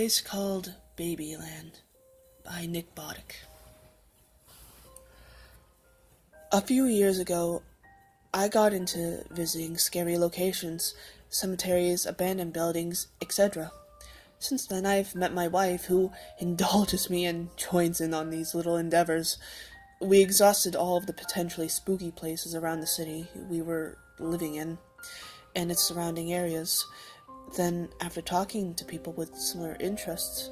place called Babyland by Nick Boddick. A few years ago, I got into visiting scary locations, cemeteries, abandoned buildings, etc. Since then, I've met my wife, who indulges me and joins in on these little endeavors. We exhausted all of the potentially spooky places around the city we were living in and its surrounding areas. Then, after talking to people with similar interests,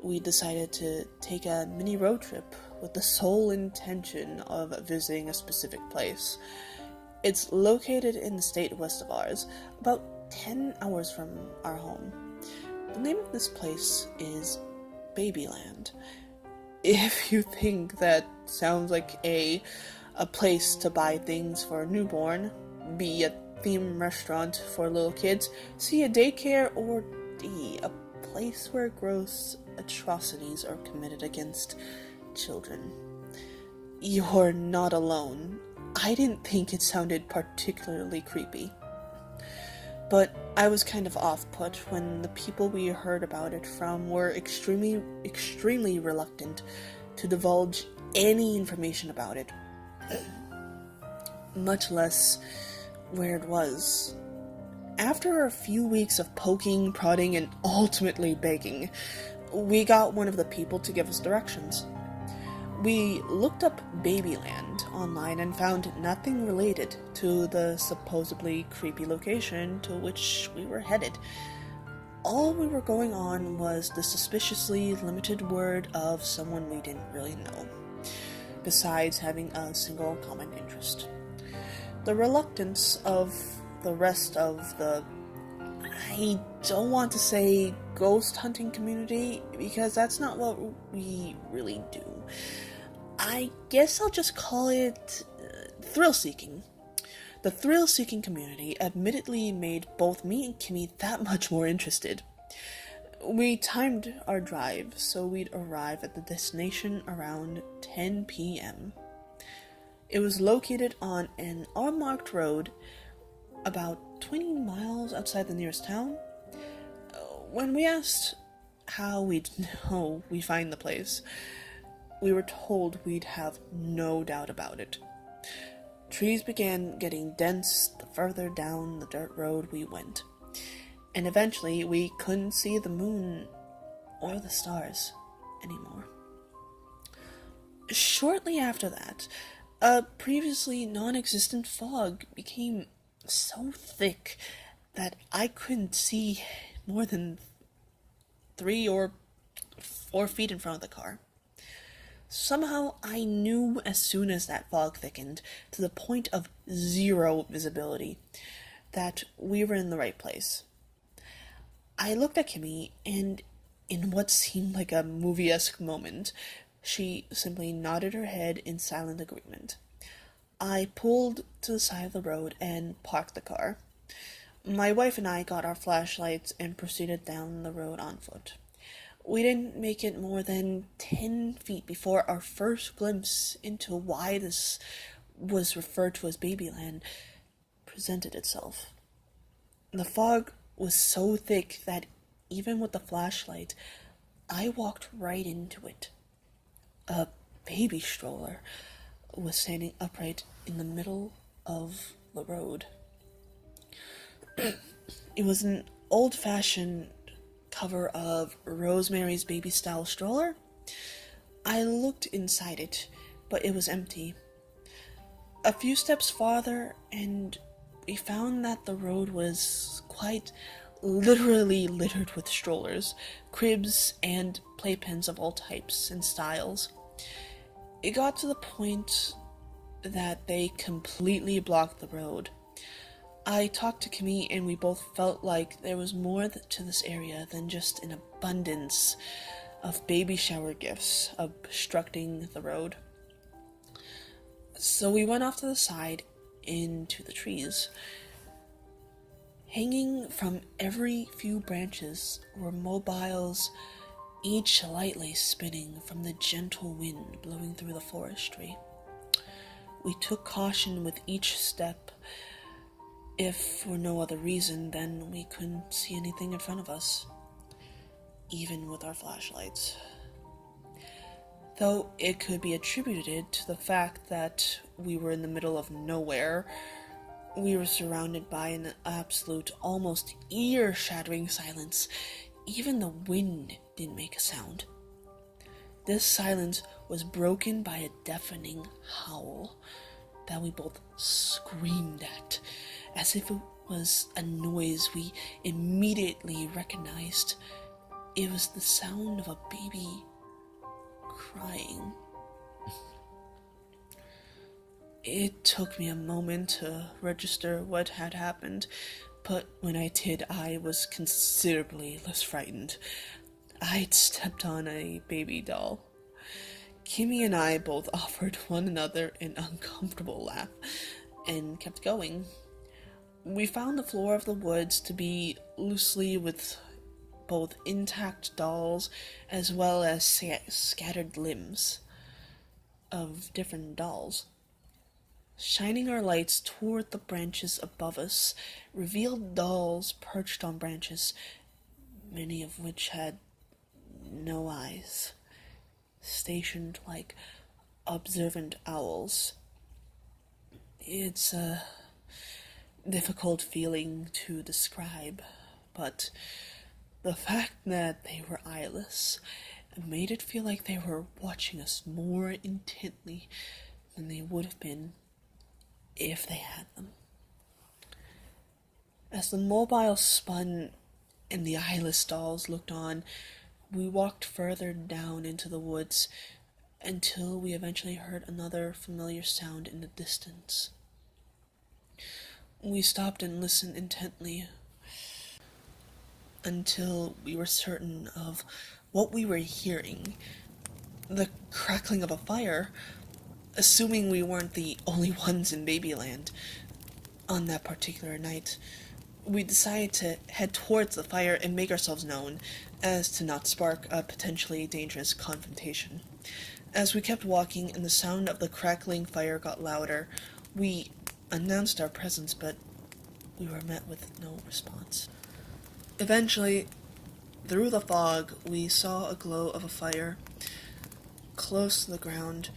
we decided to take a mini road trip with the sole intention of visiting a specific place. It's located in the state west of ours, about 10 hours from our home. The name of this place is Babyland. If you think that sounds like a place to buy things for a newborn, B, a theme restaurant for little kids, C, a daycare, or D, a place where gross atrocities are committed against children, you're not alone. I didn't think it sounded particularly creepy. But I was kind of off-put when the people we heard about it from were extremely reluctant to divulge any information about it, much less where it was. After a few weeks of poking, prodding, and ultimately begging, we got one of the people to give us directions. We looked up Babyland online and found nothing related to the supposedly creepy location to which we were headed. All we were going on was the suspiciously limited word of someone we didn't really know, besides having a single common interest. The reluctance of the rest of the, I don't want to say ghost hunting community, because that's not what we really do. I guess I'll just call it thrill-seeking. The thrill-seeking community admittedly made both me and Kimmy that much more interested. We timed our drive so we'd arrive at the destination around 10 p.m. It was located on an unmarked road about 20 miles outside the nearest town. When we asked how we'd know we find the place, we were told we'd have no doubt about it. Trees began getting dense the further down the dirt road we went, and eventually we couldn't see the moon or the stars anymore. Shortly after that, a previously non-existent fog became so thick that I couldn't see more than 3 or 4 feet in front of the car. Somehow I knew as soon as that fog thickened to the point of zero visibility that we were in the right place. I looked at Kimmy, and in what seemed like a movie-esque moment, she simply nodded her head in silent agreement. I pulled to the side of the road and parked the car. My wife and I got our flashlights and proceeded down the road on foot. We didn't make it more than 10 feet before our first glimpse into why this was referred to as Babyland presented itself. The fog was so thick that even with the flashlight, I walked right into it. A baby stroller was standing upright in the middle of the road. It was an old-fashioned cover of Rosemary's Baby-style stroller. I looked inside it, but it was empty. A few steps farther, and we found that the road was quite literally littered with strollers, cribs, and playpens of all types and styles. It got to the point that they completely blocked the road. I talked to Kimmy, and we both felt like there was more to this area than just an abundance of baby shower gifts obstructing the road. So we went off to the side into the trees. Hanging from every few branches were mobiles, each lightly spinning from the gentle wind blowing through the forestry. We took caution with each step, if for no other reason than we couldn't see anything in front of us. even with our flashlights. Though it could be attributed to the fact that we were in the middle of nowhere, we were surrounded by an absolute, almost ear-shattering silence. Even the wind didn't make a sound. This silence was broken by a deafening howl that we both screamed at, as if it was a noise we immediately recognized. It was the sound of a baby crying. It took me a moment to register what had happened, but when I did, I was considerably less frightened. I'd stepped on a baby doll. Kimmy and I both offered one another an uncomfortable laugh and kept going. We found the floor of the woods to be loosely with both intact dolls as well as scattered limbs of different dolls. Shining our lights toward the branches above us revealed dolls perched on branches, many of which had no eyes, stationed like observant owls. It's a difficult feeling to describe, but the fact that they were eyeless made it feel like they were watching us more intently than they would have been if they had them. As the mobile spun and the eyeless dolls looked on, we walked further down into the woods until we eventually heard another familiar sound in the distance. We stopped and listened intently until we were certain of what we were hearing. The crackling of a fire, assuming we weren't the only ones in Babyland on that particular night. We decided to head towards the fire and make ourselves known, as to not spark a potentially dangerous confrontation. As we kept walking and the sound of the crackling fire got louder, we announced our presence, but we were met with no response. Eventually, through the fog, we saw a glow of a fire close to the ground.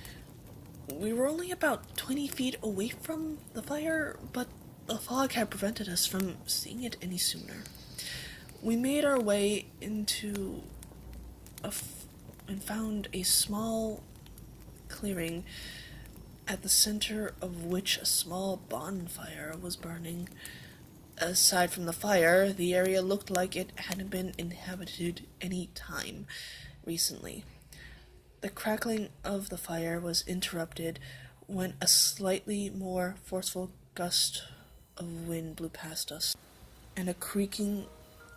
We were only about 20 feet away from the fire, but the fog had prevented us from seeing it any sooner. We made our way into and found a small clearing, at the center of which a small bonfire was burning. Aside from the fire, the area looked like it hadn't been inhabited any time recently. The crackling of the fire was interrupted when a slightly more forceful gust of wind blew past us, and a creaking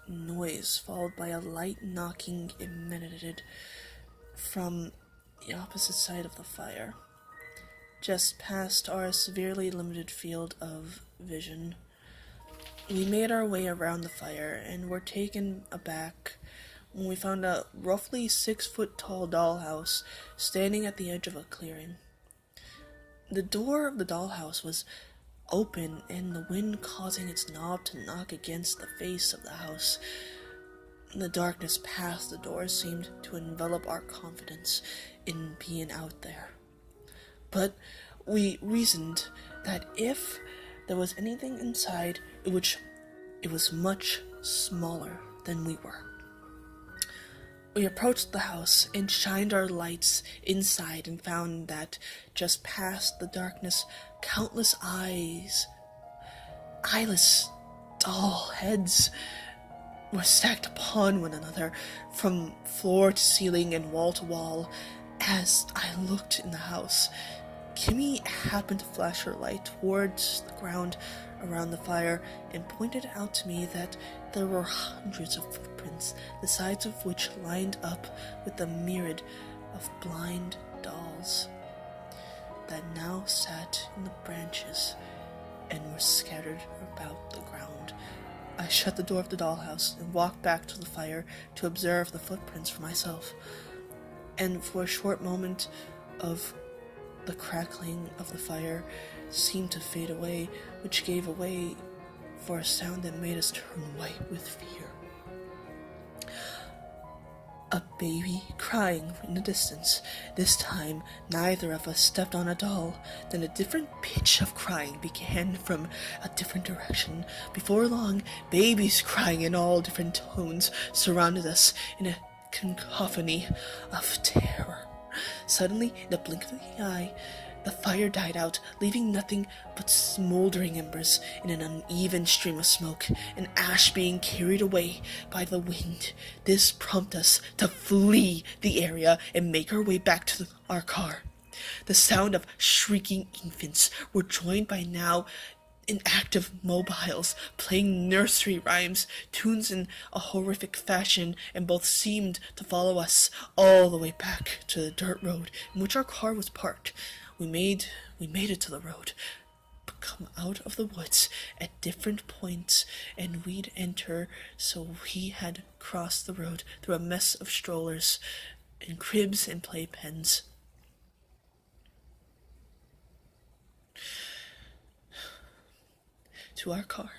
noise followed by a light knocking emanated from the opposite side of the fire, just past our severely limited field of vision. We made our way around the fire and were taken aback when we found a roughly 6-foot-tall dollhouse standing at the edge of a clearing. The door of the dollhouse was open, and the wind causing its knob to knock against the face of the house. The darkness past the door seemed to envelop our confidence in being out there. But we reasoned that if there was anything inside, it was much smaller than we were. We approached the house and shined our lights inside and found that just past the darkness, countless eyeless doll heads were stacked upon one another from floor to ceiling and wall to wall. As I looked in the house, Kimmy happened to flash her light towards the ground around the fire and pointed out to me that there were hundreds of footprints, the sides of which lined up with the myriad of blind dolls that now sat in the branches and were scattered about the ground. I shut the door of the dollhouse and walked back to the fire to observe the footprints for myself, and for a short moment of the crackling of the fire seemed to fade away, which gave way for a sound that made us turn white with fear. A baby crying in the distance. This time, neither of us stepped on a doll. Then a different pitch of crying began from a different direction. Before long, babies crying in all different tones surrounded us in a cacophony of terror. Suddenly, in the blink of the eye, the fire died out, leaving nothing but smoldering embers in an uneven stream of smoke, and ash being carried away by the wind. This prompted us to flee the area and make our way back to our car. The sound of shrieking infants were joined by now inactive mobiles, playing nursery rhymes, tunes in a horrific fashion, and both seemed to follow us all the way back to the dirt road in which our car was parked. We made it to the road, but come out of the woods at different points, and we'd enter, so we had crossed the road through a mess of strollers and cribs and playpens. To our car.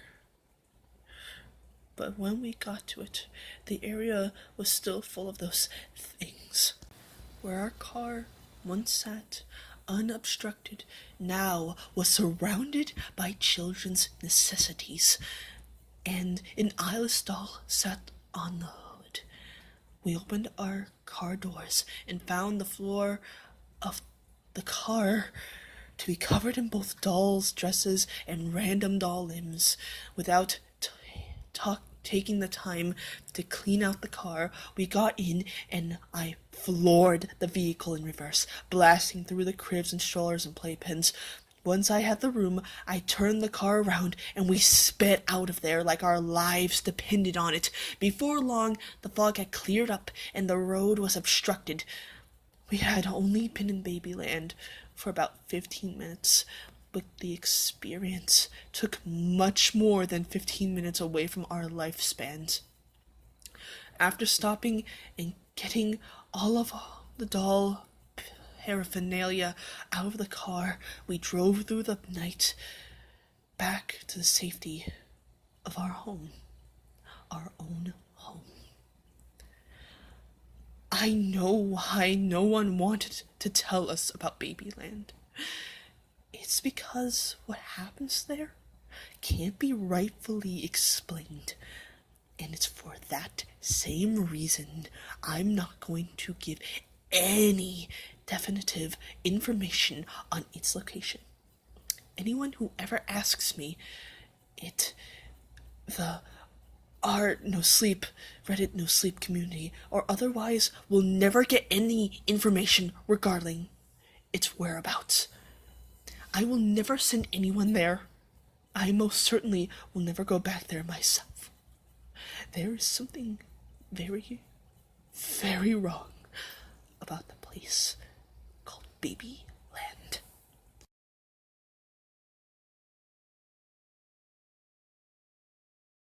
But when we got to it, the area was still full of those things. Where our car once sat, unobstructed, now was surrounded by children's necessities, and an eyeless doll sat on the hood. We opened our car doors and found the floor of the car to be covered in both dolls' dresses and random doll limbs. Without taking the time to clean out the car, we got in and I floored the vehicle in reverse, blasting through the cribs and strollers and playpens. Once I had the room, I turned the car around and we sped out of there like our lives depended on it. Before long, the fog had cleared up and the road was obstructed. We had only been in Babyland for about 15 minutes, but the experience took much more than 15 minutes away from our lifespans. After stopping and getting all of the doll paraphernalia out of the car, we drove through the night back to the safety of our home, our own home. I know why no one wanted to tell us about Babyland. It's because what happens there can't be rightfully explained. And it's for that same reason I'm not going to give any definitive information on its location. Anyone who ever asks me the No Sleep Reddit No Sleep community or otherwise will never get any information regarding its whereabouts. I will never send anyone there. I most certainly will never go back there myself. There is something very, very wrong about the place called Babyland.